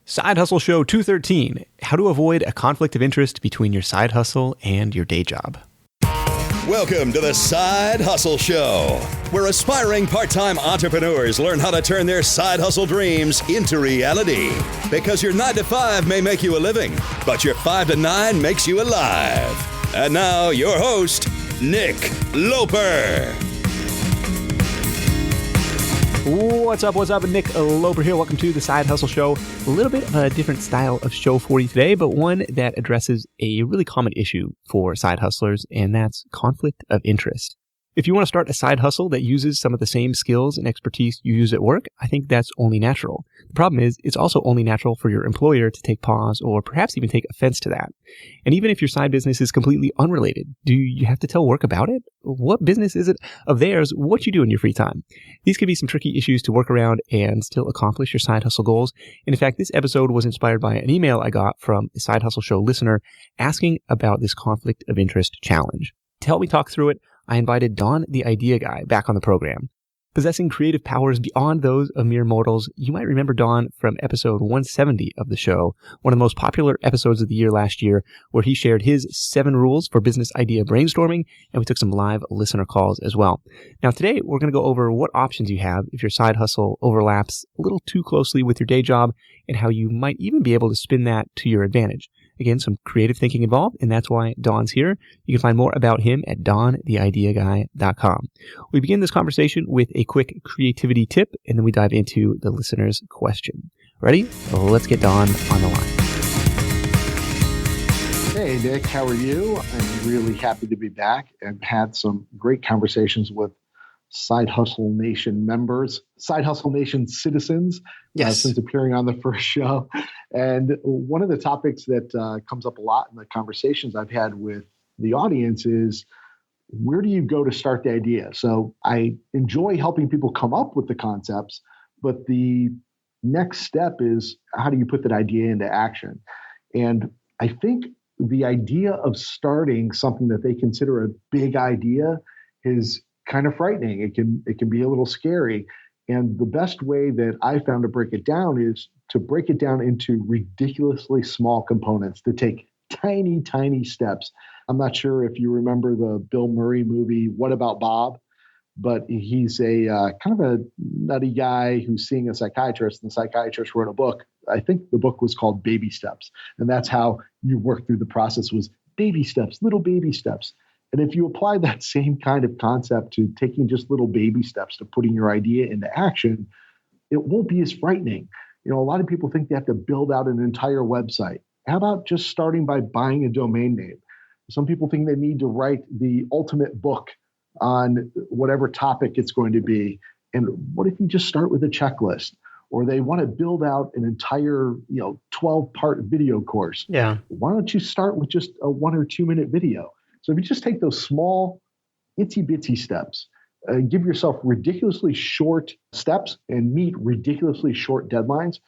Side Hustle Show 213, how to avoid a conflict of interest between your side hustle and your day job. Welcome to the Side Hustle Show, where aspiring part-time entrepreneurs learn how to turn their side hustle dreams into reality. Because your 9 to 5 may make you a living, but your 5 to 9 makes you alive. And now, your host, Nick Loper. What's up? Nick Loper here. Welcome to the Side Hustle Show. A little bit of a different style of show for you today, but one that addresses a really common issue for side hustlers, and that's conflict of interest. If you want to start a side hustle that uses some of the same skills and expertise you use at work, I think that's only natural. The problem is, it's also only natural for your employer to take pause or perhaps even take offense to that. And even if your side business is completely unrelated, do you have to tell work about it? What business is it of theirs? What you do in your free time? These can be some tricky issues to work around and still accomplish your side hustle goals. And in fact, this episode was inspired by an email I got from a Side Hustle Show listener asking about this conflict of interest challenge. To help me talk through it, I invited Don, the idea guy, back on the program. Possessing creative powers beyond those of mere mortals, you might remember Don from episode 170 of the show, one of the most popular episodes of the year last year, where he shared his 7 rules for business idea brainstorming, and we took some live listener calls as well. Now today, we're going to go over what options you have if your side hustle overlaps a little too closely with your day job, and how you might even be able to spin that to your advantage. Again, some creative thinking involved, and that's why Don's here. You can find more about him at dontheideaguy.com. We begin this conversation with a quick creativity tip, and then we dive into the listener's question. Ready? Let's get Don on the line. Hey, Nick, how are you? I'm really happy to be back and had some great conversations with Side Hustle Nation members, Side Hustle Nation citizens, since appearing on the first show. And one of the topics that comes up a lot in the conversations I've had with the audience is, where do you go to start the idea? So I enjoy helping people come up with the concepts, but the next step is, how do you put that idea into action? And I think the idea of starting something that they consider a big idea is kind of frightening. It can be a little scary. And the best way that I found to break it down is to break it down into ridiculously small components, to take tiny, tiny steps. I'm not sure if you remember the Bill Murray movie, What About Bob? But he's a kind of a nutty guy who's seeing a psychiatrist, and the psychiatrist wrote a book. I think the book was called Baby Steps. And that's how you work through the process, was baby steps, little baby steps. And if you apply that same kind of concept to taking just little baby steps to putting your idea into action, it won't be as frightening. You know, a lot of people think they have to build out an entire website. How about just starting by buying a domain name? Some people think they need to write the ultimate book on whatever topic it's going to be. And what if you just start with a checklist? Or they want to build out an entire, 12-part video course. Yeah. Why don't you start with just a 1 or 2 minute video? So if you just take those small, itsy-bitsy steps, give yourself ridiculously short steps and meet ridiculously short deadlines,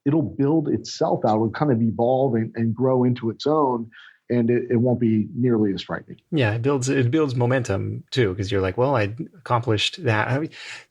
it'll build itself out. It'll kind of evolve and grow into its own, and it won't be nearly as frightening. Yeah, it builds momentum too, because you're like, well, I accomplished that. I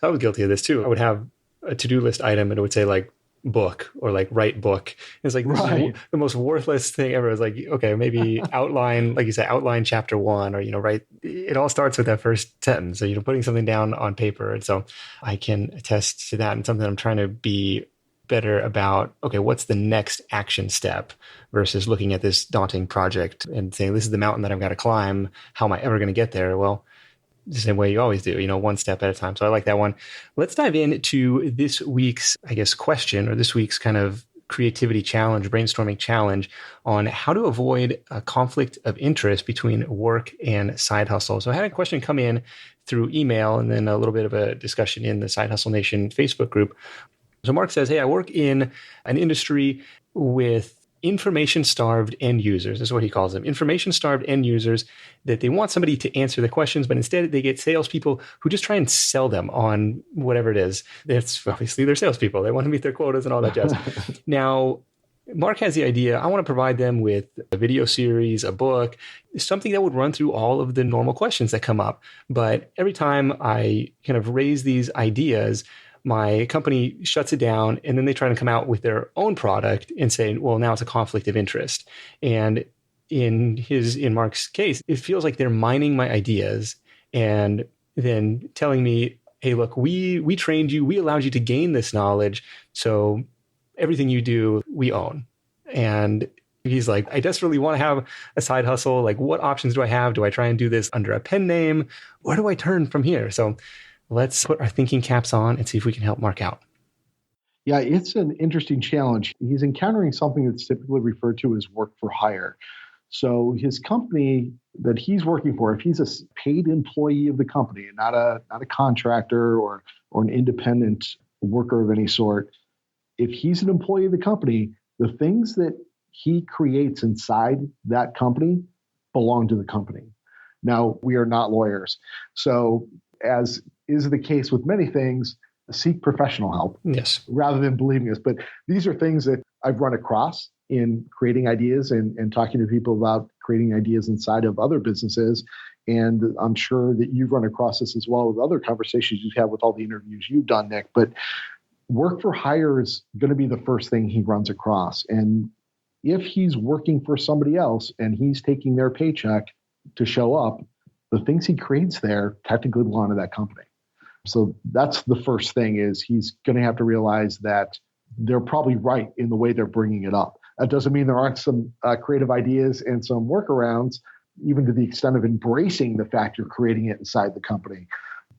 was guilty of this too. I would have a to-do list item, and it would say like book or like write book. It's like, this is the most worthless thing ever. It's like, okay, maybe outline, like you said, outline chapter 1, or, write. It all starts with that first sentence. So, putting something down on paper. And so I can attest to that, and something I'm trying to be better about. Okay, what's the next action step versus looking at this daunting project and saying, this is the mountain that I've got to climb. How am I ever going to get there? Well, the same way you always do, one step at a time. So I like that one. Let's dive into this week's, question, or this week's kind of creativity challenge, brainstorming challenge on how to avoid a conflict of interest between work and side hustle. So I had a question come in through email, and then a little bit of a discussion in the Side Hustle Nation Facebook group. So Mark says, hey, I work in an industry with information-starved end users. This is what he calls them. Information-starved end users, that they want somebody to answer the questions, but instead they get salespeople who just try and sell them on whatever it is. It's obviously they're salespeople. They want to meet their quotas and all that jazz. Now, Mark has the idea, I want to provide them with a video series, a book, something that would run through all of the normal questions that come up. But every time I kind of raise these ideas, my company shuts it down, and then they try to come out with their own product and say, well, now it's a conflict of interest. And in Mark's case, it feels like they're mining my ideas and then telling me, hey, look, we trained you, we allowed you to gain this knowledge, so everything you do, we own. And he's like, I desperately want to have a side hustle. Like, what options do I have? Do I try and do this under a pen name? Where do I turn from here? So let's put our thinking caps on and see if we can help Mark out. Yeah, it's an interesting challenge. He's encountering something that's typically referred to as work for hire. So his company that he's working for, if he's a paid employee of the company and not a contractor or an independent worker of any sort, if he's an employee of the company, the things that he creates inside that company belong to the company. Now, we are not lawyers. So as is the case with many things, seek professional help. Yes. Rather than believing us. But these are things that I've run across in creating ideas and talking to people about creating ideas inside of other businesses. And I'm sure that you've run across this as well with other conversations you've had with all the interviews you've done, Nick. But work for hire is going to be the first thing he runs across. And if he's working for somebody else and he's taking their paycheck to show up, the things he creates there technically belong to that company. So that's the first thing, is he's going to have to realize that they're probably right in the way they're bringing it up. That doesn't mean there aren't some creative ideas and some workarounds, even to the extent of embracing the fact you're creating it inside the company.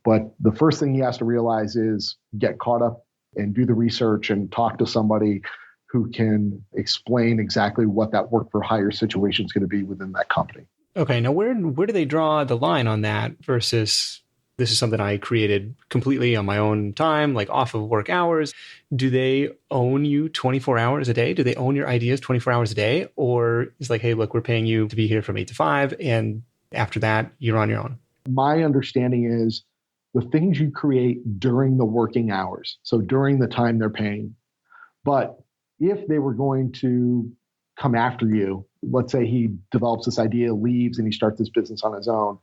But the first thing he has to realize is get caught up and do the research and talk to somebody who can explain exactly what that work for hire situation is going to be within that company. Okay, now where do they draw the line on that versus this is something I created completely on my own time, like off of work hours? Do they own you 24 hours a day? Do they own your ideas 24 hours a day? Or it's like, hey, look, we're paying you to be here from 8 to 5, and after that, you're on your own? My understanding is the things you create during the working hours, so during the time they're paying. But if they were going to come after you, let's say he develops this idea, leaves, and he starts this business on his own,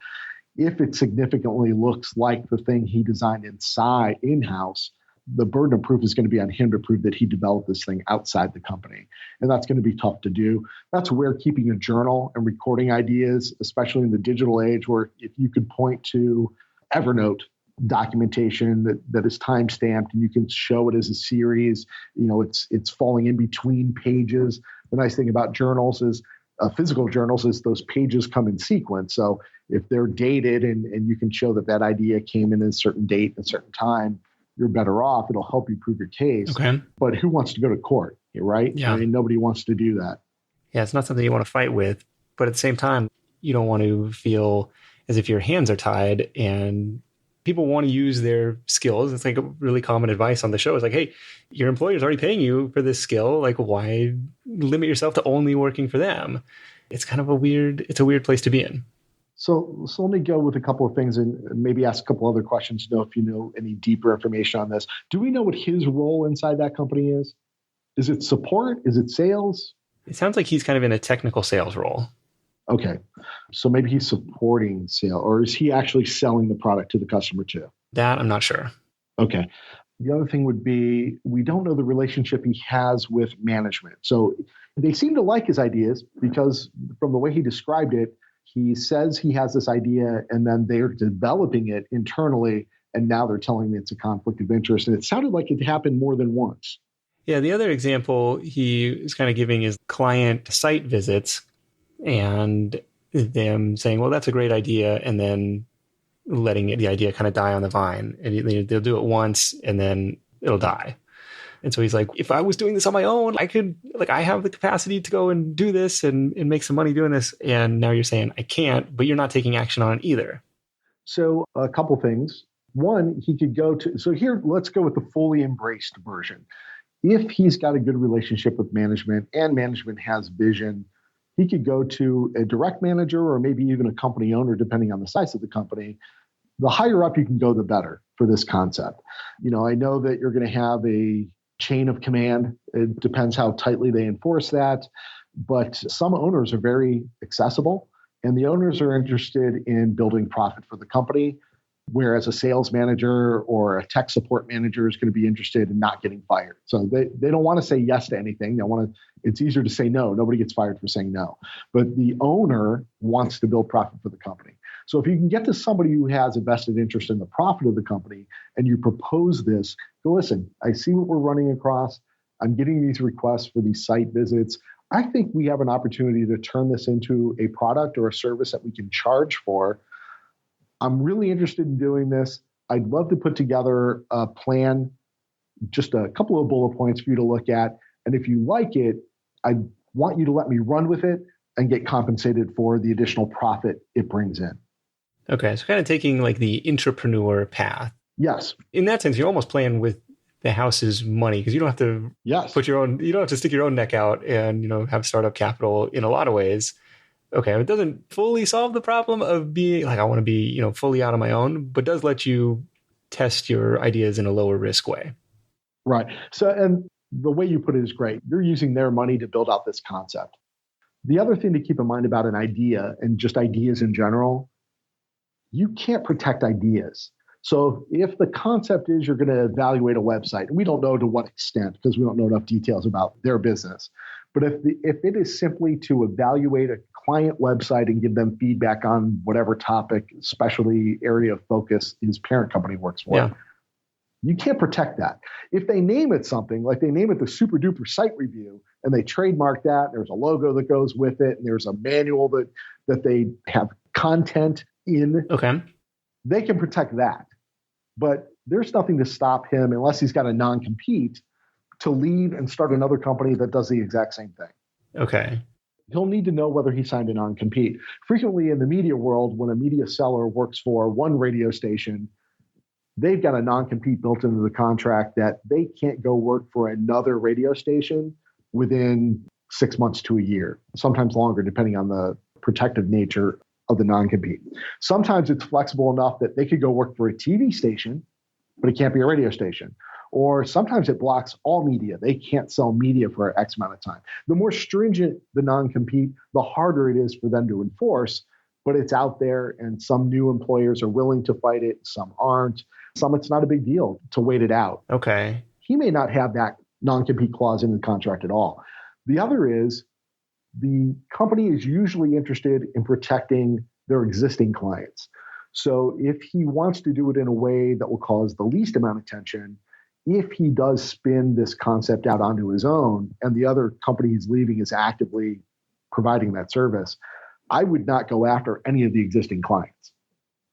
if it significantly looks like the thing he designed inside in-house, the burden of proof is going to be on him to prove that he developed this thing outside the company. And that's going to be tough to do. That's where keeping a journal and recording ideas, especially in the digital age, where if you could point to Evernote documentation that is time-stamped and you can show it as a series, it's falling in between pages. The nice thing about journals is physical journals is those pages come in sequence. So if they're dated and you can show that idea came in a certain date, a certain time, you're better off. It'll help you prove your case. Okay. But who wants to go to court, right? Yeah. I mean, nobody wants to do that. Yeah, it's not something you want to fight with. But at the same time, you don't want to feel as if your hands are tied, and people want to use their skills. It's like a really common advice on the show. It's like, hey, your employer's already paying you for this skill. Like, why limit yourself to only working for them? It's kind of a weird place to be in. So let me go with a couple of things and maybe ask a couple other questions to know if you know any deeper information on this. Do we know what his role inside that company is? Is it support? Is it sales? It sounds like he's kind of in a technical sales role. Okay. So maybe he's supporting sale, or is he actually selling the product to the customer too? That I'm not sure. Okay. The other thing would be, we don't know the relationship he has with management. So they seem to like his ideas because from the way he described it, he says he has this idea and then they're developing it internally. And now they're telling me it's a conflict of interest. And it sounded like it happened more than once. Yeah. The other example he is kind of giving is client site visits and them saying, well, that's a great idea. And then letting the idea kind of die on the vine. And they'll do it once and then it'll die. And so he's like, if I was doing this on my own, I have the capacity to go and do this and make some money doing this. And now you're saying I can't, but you're not taking action on it either. So a couple things. One, he could go to, so here, let's go with the fully embraced version. If he's got a good relationship with management and management has vision, he could go to a direct manager or maybe even a company owner, depending on the size of the company. The higher up you can go, the better for this concept. I know that you're going to have a chain of command. It depends how tightly they enforce that. But some owners are very accessible, and the owners are interested in building profit for the company. whereas a sales manager or a tech support manager is going to be interested in not getting fired. So they don't want to say yes to anything. It's easier to say no. Nobody gets fired for saying no. But the owner wants to build profit for the company. So if you can get to somebody who has a vested interest in the profit of the company and you propose this, go, listen, I see what we're running across. I'm getting these requests for these site visits. I think we have an opportunity to turn this into a product or a service that we can charge for. I'm really interested in doing this. I'd love to put together a plan, just a couple of bullet points for you to look at. And if you like it, I want you to let me run with it and get compensated for the additional profit it brings in. Okay, so kind of taking like the intrapreneur path. Yes. In that sense, you're almost playing with the house's money because you don't have to you don't have to stick your own neck out and, have startup capital in a lot of ways. Okay, it doesn't fully solve the problem of being like, I want to be, fully out on my own, but does let you test your ideas in a lower risk way. Right. So, and the way you put it is great. You're using their money to build out this concept. The other thing to keep in mind about an idea and just ideas in general, you can't protect ideas. So if the concept is you're going to evaluate a website, and we don't know to what extent because we don't know enough details about their business, but if it is simply to evaluate a client website and give them feedback on whatever topic, specialty area of focus his parent company works for, you can't protect that. If they name it something, like they name it the Super Duper Site Review, and they trademark that, there's a logo that goes with it, and there's a manual that they have content in, they can protect that. But there's nothing to stop him, unless he's got a non-compete, to leave and start another company that does the exact same thing. Okay. He'll need to know whether he signed a non-compete. Frequently in the media world, when a media seller works for one radio station, they've got a non-compete built into the contract that they can't go work for another radio station within 6 months to a year, sometimes longer, depending on the protective nature of the non-compete. Sometimes it's flexible enough that they could go work for a TV station, but it can't be a radio station. Or sometimes it blocks all media. They can't sell media for X amount of time. The more stringent the non-compete, the harder it is for them to enforce, but it's out there, and some new employers are willing to fight it, some aren't. Some it's not a big deal to wait it out. Okay. He may not have that non-compete clause in the contract at all. The other is the company is usually interested in protecting their existing clients. So if he wants to do it in a way that will cause the least amount of tension, if he does spin this concept out onto his own and the other company he's leaving is actively providing that service, I would not go after any of the existing clients,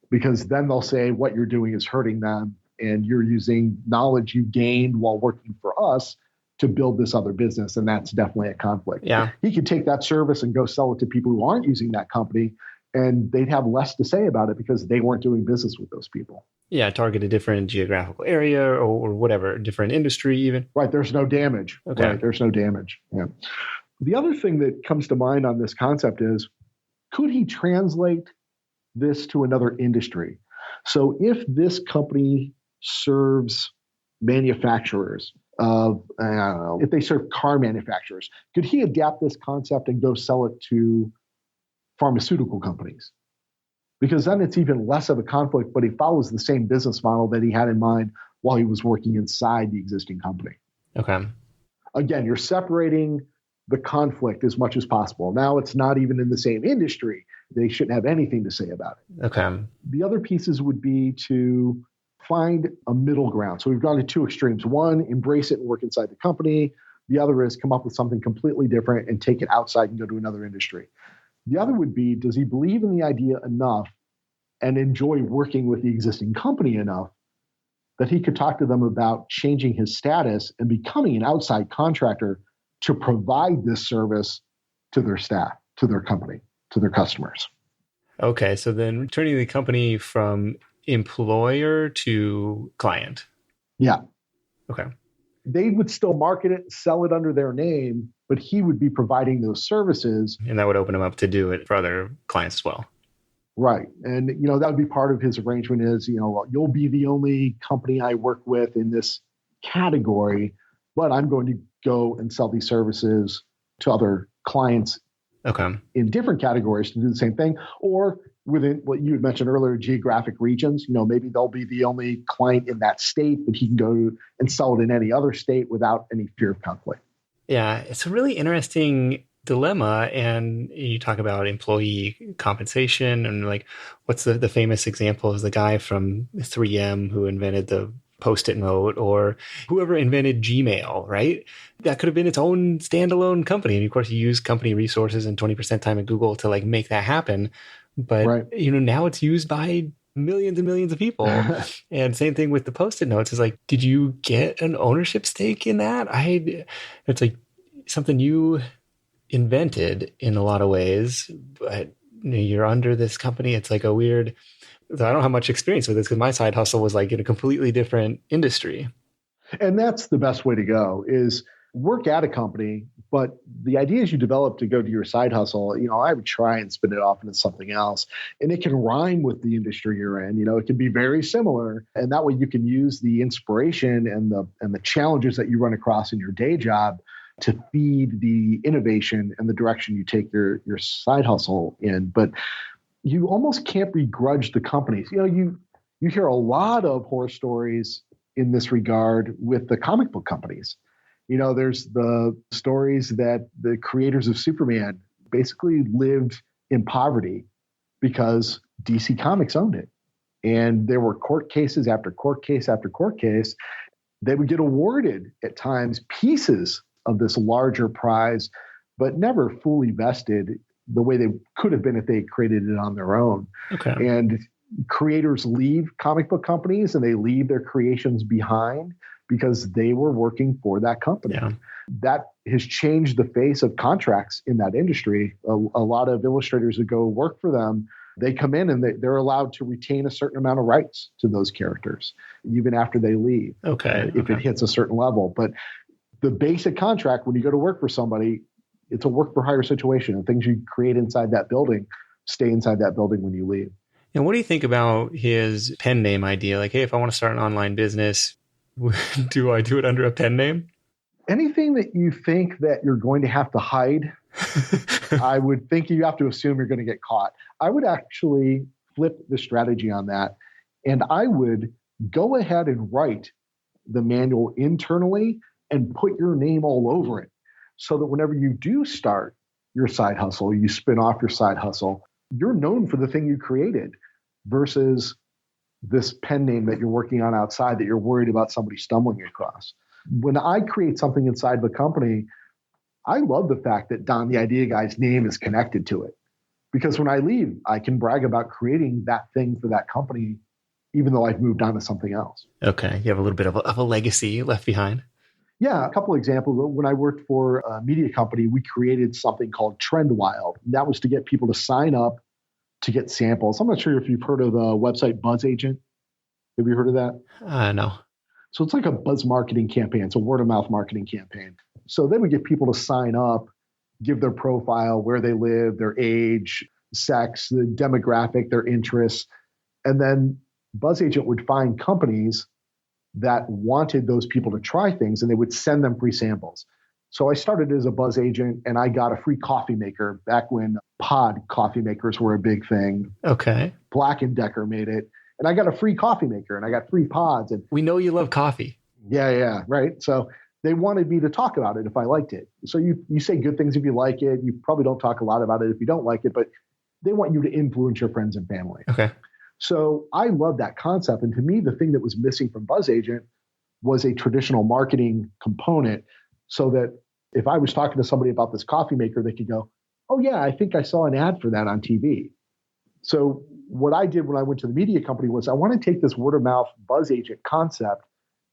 because then they'll say what you're doing is hurting them and you're using knowledge you gained while working for us to build this other business. And that's definitely a conflict. Yeah. He could take that service and go sell it to people who aren't using that company, and they'd have less to say about it because they weren't doing business with those people. Yeah, target a different geographical area or whatever, different industry even. Right, there's no damage. Okay. Right, there's no damage. Yeah. The other thing that comes to mind on this concept is, could he translate this to another industry? So if this company serves manufacturers of, I don't know, if they serve car manufacturers, could he adapt this concept and go sell it to pharmaceutical companies? Because then it's even less of a conflict, but he follows the same business model that he had in mind while he was working inside the existing company. Okay. Again, you're separating the conflict as much as possible. Now it's not even in the same industry. They shouldn't have anything to say about it. Okay. The other pieces would be to find a middle ground. So we've gone to two extremes. One, embrace it and work inside the company. The other is come up with something completely different and take it outside and go to another industry. The other would be, does he believe in the idea enough and enjoy working with the existing company enough that he could talk to them about changing his status and becoming an outside contractor to provide this service to their staff, to their company, to their customers? Okay, so then turning the company from employer to client. Yeah. Okay. They would still market it, sell it under their name, but he would be providing those services. And that would open him up to do it for other clients as well. Right. And, that would be part of his arrangement is, you'll be the only company I work with in this category, but I'm going to go and sell these services to other clients in different categories to do the same thing. Or within what you had mentioned earlier, geographic regions. Maybe they'll be the only client in that state, but he can go and sell it in any other state without any fear of conflict. Yeah, it's a really interesting dilemma. And you talk about employee compensation and like, what's the famous example is the guy from 3M who invented the Postit note, or whoever invented Gmail, right? That could have been its own standalone company. And of course, you use company resources and 20% time at Google to like make that happen. But, right. Now it's used by millions and millions of people. And same thing with the Postit notes is like, did you get an ownership stake in that? It's like something you invented in a lot of ways, but you're under this company. It's like a weird, I don't have much experience with this because my side hustle was like in a completely different industry. And that's the best way to go is work at a company, but the ideas you develop to go to your side hustle, I would try and spin it off into something else. And it can rhyme with the industry you're in. It can be very similar. And that way you can use the inspiration and the challenges that you run across in your day job to feed the innovation and the direction you take your side hustle in. But you almost can't begrudge the companies. You hear a lot of horror stories in this regard with the comic book companies. There's the stories that the creators of Superman basically lived in poverty because DC Comics owned it. And there were court cases after court case after court case. They would get awarded at times pieces of this larger prize, but never fully vested the way they could have been if they created it on their own. Okay. And creators leave comic book companies and they leave their creations behind because they were working for that company. Yeah. That has changed the face of contracts in that industry. A lot of illustrators that go work for them, they come in and they're allowed to retain a certain amount of rights to those characters, even after they leave. If it hits a certain level. But the basic contract, when you go to work for somebody, it's a work for hire situation, and things you create inside that building stay inside that building when you leave. And what do you think about his pen name idea? Like, hey, if I want to start an online business, do I do it under a pen name? Anything that you think that you're going to have to hide, I would think you have to assume you're going to get caught. I would actually flip the strategy on that. And I would go ahead and write the manual internally and put your name all over it, so that whenever you do start your side hustle, you spin off your side hustle, you're known for the thing you created versus this pen name that you're working on outside that you're worried about somebody stumbling across. When I create something inside of a company, I love the fact that Don, the idea guy's name is connected to it. Because when I leave, I can brag about creating that thing for that company, even though I've moved on to something else. Okay. You have a little bit of a legacy left behind. Yeah, a couple of examples. When I worked for a media company, we created something called Trend Wild. That was to get people to sign up to get samples. I'm not sure if you've heard of the website Buzz Agent. Have you heard of that? No. So it's like a buzz marketing campaign. It's a word of mouth marketing campaign. So they would get people to sign up, give their profile, where they live, their age, sex, the demographic, their interests. And then Buzz Agent would find companies that wanted those people to try things, and they would send them free samples. So I started as a Buzz Agent, and I got a free coffee maker back when pod coffee makers were a big thing. Okay. Black & Decker made it. And I got a free coffee maker, and I got free pods. And we know you love coffee. Yeah, right. So they wanted me to talk about it if I liked it. So you say good things if you like it. You probably don't talk a lot about it if you don't like it, but they want you to influence your friends and family. Okay. So I love that concept. And to me, the thing that was missing from Buzz Agent was a traditional marketing component, so that if I was talking to somebody about this coffee maker, they could go, oh yeah, I think I saw an ad for that on TV. So what I did when I went to the media company was I want to take this word of mouth Buzz Agent concept,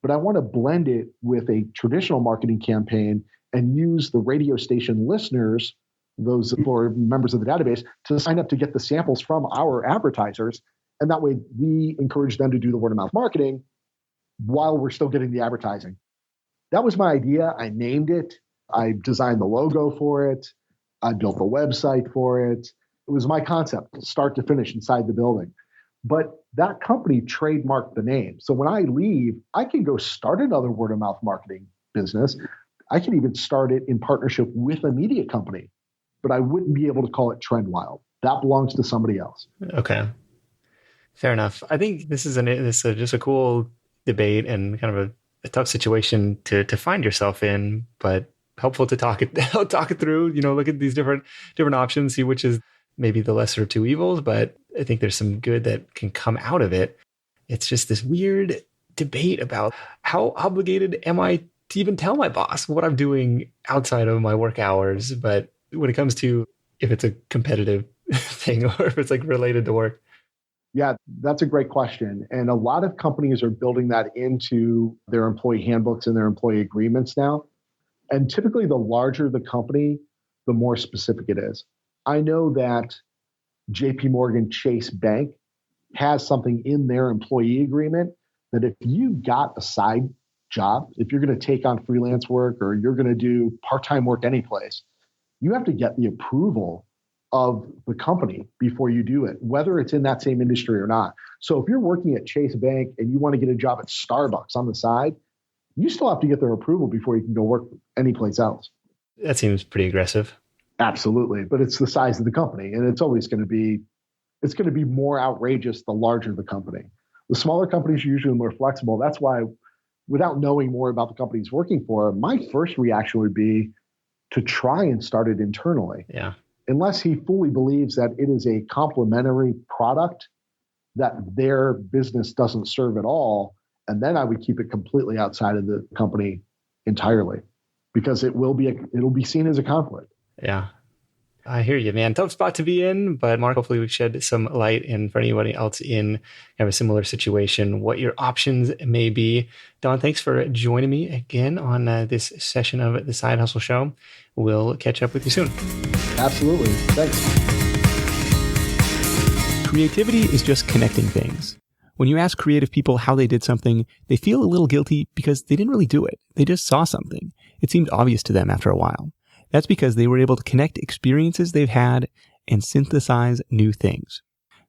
but I want to blend it with a traditional marketing campaign and use the radio station listeners, those who are members of the database, to sign up to get the samples from our advertisers. And that way we encourage them to do the word of mouth marketing while we're still getting the advertising. That was my idea. I named it. I designed the logo for it. I built the website for it. It was my concept, start to finish, inside the building. But that company trademarked the name. So when I leave, I can go start another word of mouth marketing business. I can even start it in partnership with a media company, but I wouldn't be able to call it Trend Wild. that belongs to somebody else. Okay. Fair enough. I think this is just a cool debate and kind of a tough situation to find yourself in, but helpful to talk it through, look at these different options, see which is maybe the lesser of two evils, but I think there's some good that can come out of it. It's just this weird debate about how obligated am I to even tell my boss what I'm doing outside of my work hours. But when it comes to if it's a competitive thing or if it's like related to work. Yeah, that's a great question. And a lot of companies are building that into their employee handbooks and their employee agreements now. And typically the larger the company, the more specific it is. I know that JP Morgan Chase Bank has something in their employee agreement that if you got a side job, if you're going to take on freelance work or you're going to do part-time work anyplace, you have to get the approval of the company before you do it, whether it's in that same industry or not. So if you're working at Chase Bank and you want to get a job at Starbucks on the side, you still have to get their approval before you can go work anyplace else. That seems pretty aggressive. Absolutely. But it's the size of the company. And it's always going to be more outrageous the larger the company. The smaller companies are usually more flexible. That's why, without knowing more about the company he's working for, my first reaction would be to try and start it internally. Yeah. Unless he fully believes that it is a complementary product that their business doesn't serve at all. And then I would keep it completely outside of the company entirely, because it'll be seen as a conflict. Yeah. I hear you, man. Tough spot to be in, but Mark, hopefully we shed some light in for anybody else in kind of a similar situation, what your options may be. Don, thanks for joining me again on this session of the Side Hustle Show. We'll catch up with you soon. Absolutely. Thanks. Creativity is just connecting things. When you ask creative people how they did something, they feel a little guilty because they didn't really do it. They just saw something. It seemed obvious to them after a while. That's because they were able to connect experiences they've had and synthesize new things.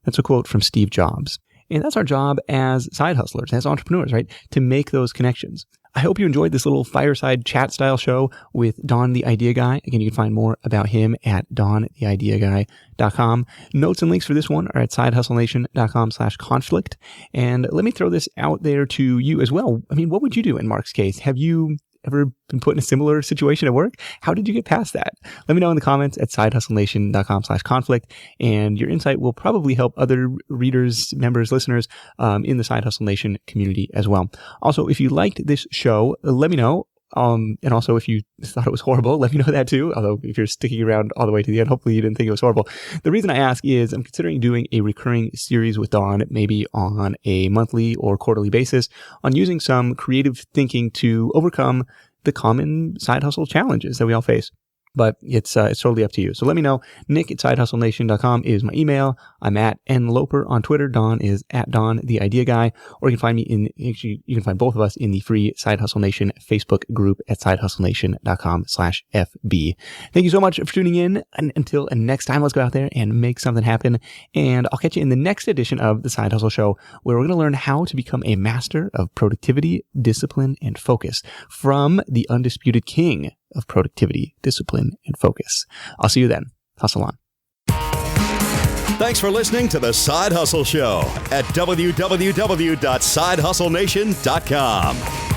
That's a quote from Steve Jobs. And that's our job as side hustlers, as entrepreneurs, right? To make those connections. I hope you enjoyed this little fireside chat style show with Don the Idea Guy. Again, you can find more about him at dontheideaguy.com. Notes and links for this one are at sidehustlenation.com/conflict. And let me throw this out there to you as well. I mean, what would you do in Mark's case? Have you ever been put in a similar situation at work? How did you get past that? Let me know in the comments at sidehustlenation.com/conflict, and your insight will probably help other readers, members, listeners in the Side Hustle Nation community as well. Also, if you liked this show, let me know. And also, if you thought it was horrible, let me know that too. Although if you're sticking around all the way to the end, hopefully you didn't think it was horrible. The reason I ask is I'm considering doing a recurring series with Don, maybe on a monthly or quarterly basis, on using some creative thinking to overcome the common side hustle challenges that we all face. But it's totally up to you. So let me know. Nick at sidehustlenation.com is my email. I'm at nloper on Twitter. Don is at Don the Idea Guy. Or you can find me you can find both of us in the free Side Hustle Nation Facebook group at sidehustlenation.com/FB. Thank you so much for tuning in. And until next time, let's go out there and make something happen. And I'll catch you in the next edition of the Side Hustle Show, where we're going to learn how to become a master of productivity, discipline, and focus from the undisputed king of productivity, discipline, and focus. I'll see you then. Hustle on. Thanks for listening to The Side Hustle Show at www.sidehustlenation.com.